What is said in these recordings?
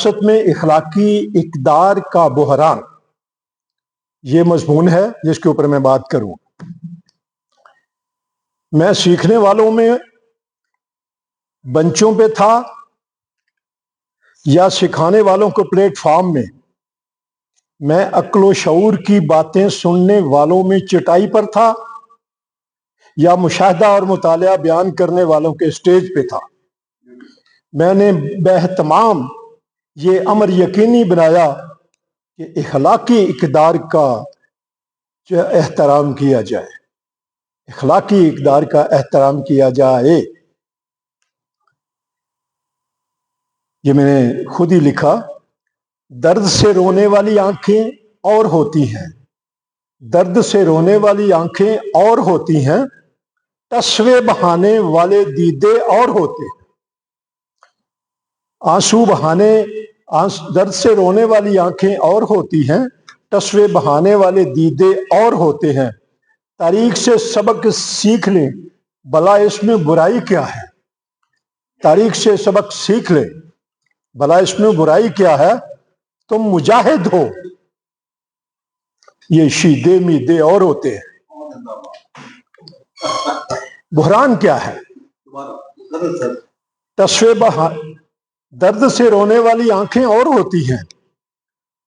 سیاست میں اخلاقی اقدار کا بحران، یہ مضمون ہے جس کے اوپر میں بات کروں۔ میں سیکھنے والوں میں بنچوں پہ تھا یا سکھانے والوں کو پلیٹ فارم میں عقل و شعور کی باتیں سننے والوں میں چٹائی پر تھا یا مشاہدہ اور مطالعہ بیان کرنے والوں کے اسٹیج پہ تھا۔ میں نے باہتمام یہ امر یقینی بنایا کہ اخلاقی اقدار کا احترام کیا جائے، اخلاقی اقدار کا احترام کیا جائے۔ یہ میں نے خود ہی لکھا، درد سے رونے والی آنکھیں اور ہوتی ہیں، درد سے رونے والی آنکھیں اور ہوتی ہیں، تسوے بہانے والے دیدے اور ہوتے ہیں۔ آنسو بہانے، درد سے رونے والی آنکھیں اور ہوتی ہیں، تسوے بہانے والے دیدے اور ہوتے ہیں۔ تاریخ سے سبق سیکھ لیں، بھلا اس میں برائی کیا ہے؟ تاریخ سے سبق سیکھ لیں، بھلا اس میں برائی کیا ہے؟ تم مجاہد ہو، یہ شیدے میدے اور ہوتے ہیں۔ بحران کیا ہے؟ درد سے رونے والی آنکھیں اور ہوتی ہیں،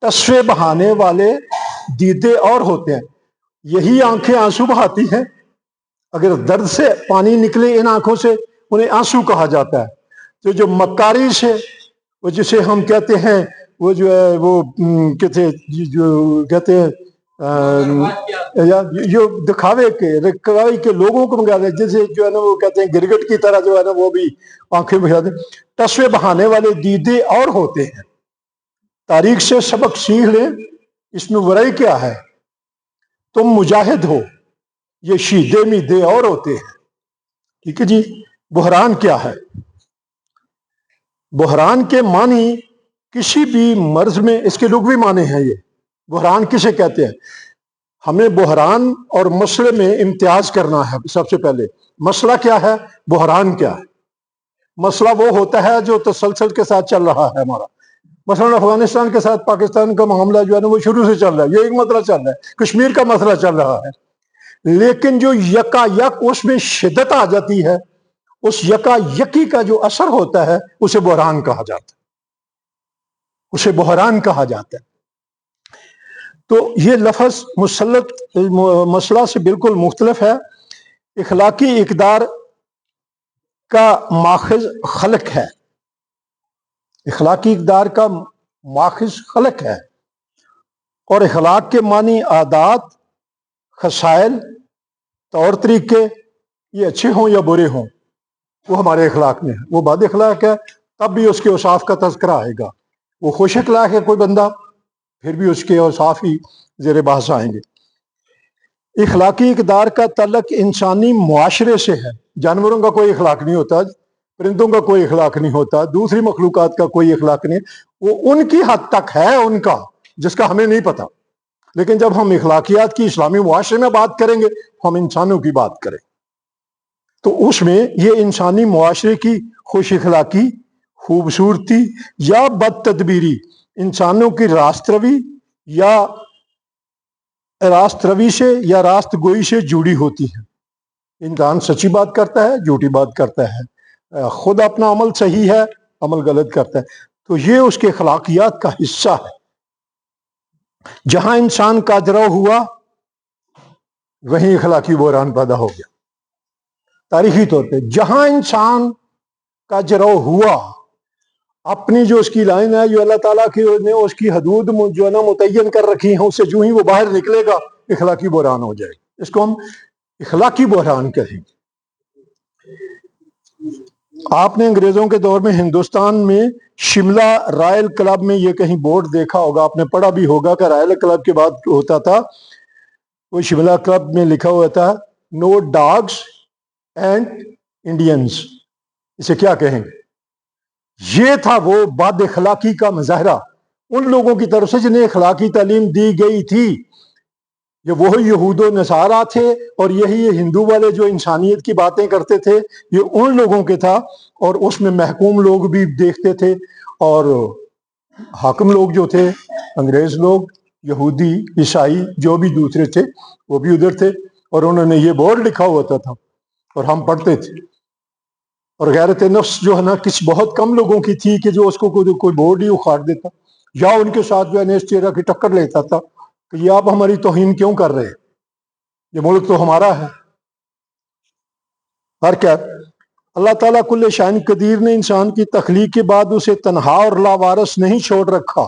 تسوے بہانے والے دیدے اور ہوتے ہیں۔ یہی آنکھیں آنسو بہاتی ہیں۔ اگر درد سے پانی نکلے ان آنکھوں سے انہیں آنسو کہا جاتا ہے۔ تو جو مکاری سے، وہ جسے ہم کہتے ہیں، وہ جو ہے وہ کہتے ہیں جو دکھاوے کے لوگوں کو منگا دے، جیسے جو ہے نا وہ کہتے ہیں گرگٹ کی طرح جو ہے نا وہ بھی آنکھیں بہاتے ہیں۔ تسوے بہانے والے دیدے اور ہوتے ہیں۔ تاریخ سے سبق سیکھ لیں، اس میں برائی کیا ہے؟ تم مجاہد ہو، یہ شیدے میدے اور ہوتے ہیں۔ ٹھیک ہے جی۔ بحران کیا ہے؟ بحران کے معنی کسی بھی مرض میں، اس کے لغوی معنی ہیں۔ یہ بحران کسے کہتے ہیں؟ ہمیں بحران اور مسئلے میں امتیاز کرنا ہے۔ سب سے پہلے مسئلہ کیا ہے، بحران کیا ہے؟ مسئلہ وہ ہوتا ہے جو تسلسل کے ساتھ چل رہا ہے ہمارا۔ مثلا افغانستان کے ساتھ پاکستان کا معاملہ جو ہے نا وہ شروع سے چل رہا ہے، یہ ایک مسئلہ چل رہا ہے، کشمیر کا مسئلہ چل رہا ہے۔ لیکن جو یکا یک اس میں شدت آ جاتی ہے، اس یکا یکی کا جو اثر ہوتا ہے، اسے بحران کہا جاتا ہے، اسے بحران کہا جاتا ہے۔ تو یہ لفظ مسئلہ سے بالکل مختلف ہے۔ اخلاقی اقدار کا ماخذ خلق ہے، اخلاقی اقدار کا ماخذ خلق ہے، اور اخلاق کے معنی عادات، خصائل، طور طریقے، یہ اچھے ہوں یا برے ہوں، وہ ہمارے اخلاق میں ہے۔ وہ بد اخلاق ہے تب بھی اس کے اوصاف کا تذکرہ آئے گا۔ وہ خوش اخلاق ہے کوئی بندہ، پھر بھی اس کے اوصاف ہی زیر بحث آئیں گے۔ اخلاقی اقدار کا تعلق انسانی معاشرے سے ہے۔ جانوروں کا کوئی اخلاق نہیں ہوتا، پرندوں کا کوئی اخلاق نہیں ہوتا، دوسری مخلوقات کا کوئی اخلاق نہیں، وہ ان کی حد تک ہے ان کا جس کا ہمیں نہیں پتا۔ لیکن جب ہم اخلاقیات کی اسلامی معاشرے میں بات کریں گے، ہم انسانوں کی بات کریں تو اس میں یہ انسانی معاشرے کی خوش اخلاقی، خوبصورتی یا بد تدبیری، انسانوں کی راست روی سے یا راست گوئی سے جڑی ہوتی ہے۔ انسان سچی بات کرتا ہے، جھوٹی بات کرتا ہے، خود اپنا عمل صحیح ہے، عمل غلط کرتا ہے، تو یہ اس کے اخلاقیات کا حصہ ہے۔ جہاں انسان کا جرو ہوا وہیں اخلاقی بحران پیدا ہو گیا۔ تاریخی طور پہ جہاں انسان کا جرو ہوا، اپنی جو اس کی لائن ہے، جو اللہ تعالیٰ کی نے اس کی حدود جو ہے نا متعین کر رکھی ہیں، اس سے جو ہی وہ باہر نکلے گا اخلاقی بحران ہو جائے گا۔ اس کو ہم اخلاقی بحران کہیں گے۔ آپ نے انگریزوں کے دور میں ہندوستان میں شملہ رائل کلب میں یہ کہیں بورڈ دیکھا ہوگا، آپ نے پڑھا بھی ہوگا کہ رائل کلب کے بعد ہوتا تھا، وہ شملہ کلب میں لکھا ہوا تھا نو ڈاگس اینڈ انڈینز۔ اسے کیا کہیں گے؟ یہ تھا وہ بد اخلاقی کا مظاہرہ ان لوگوں کی طرف سے جنہیں اخلاقی تعلیم دی گئی تھی۔ یہ وہی یہود و نصارہ تھے، اور یہی یہ ہندو والے جو انسانیت کی باتیں کرتے تھے، یہ ان لوگوں کے تھا، اور اس میں محکوم لوگ بھی دیکھتے تھے، اور حاکم لوگ جو تھے، انگریز لوگ، یہودی، عیسائی، جو بھی دوسرے تھے وہ بھی ادھر تھے، اور انہوں نے یہ بورڈ لکھا ہوتا تھا اور ہم پڑھتے تھے۔ اور غیرت نفس جو ہے نا کسی بہت کم لوگوں کی تھی کہ جو اس کو کوئی بورڈ ہی اکھاڑ دیتا، یا ان کے ساتھ جو ہے نیز چہرہ کی ٹکر لیتا تھا کہ یہ آپ ہماری توہین کیوں کر رہے ہیں، یہ ملک تو ہمارا ہے۔ اور کیا اللہ تعالیٰ کل شان قدیر نے انسان کی تخلیق کے بعد اسے تنہا اور لاوارث نہیں چھوڑ رکھا،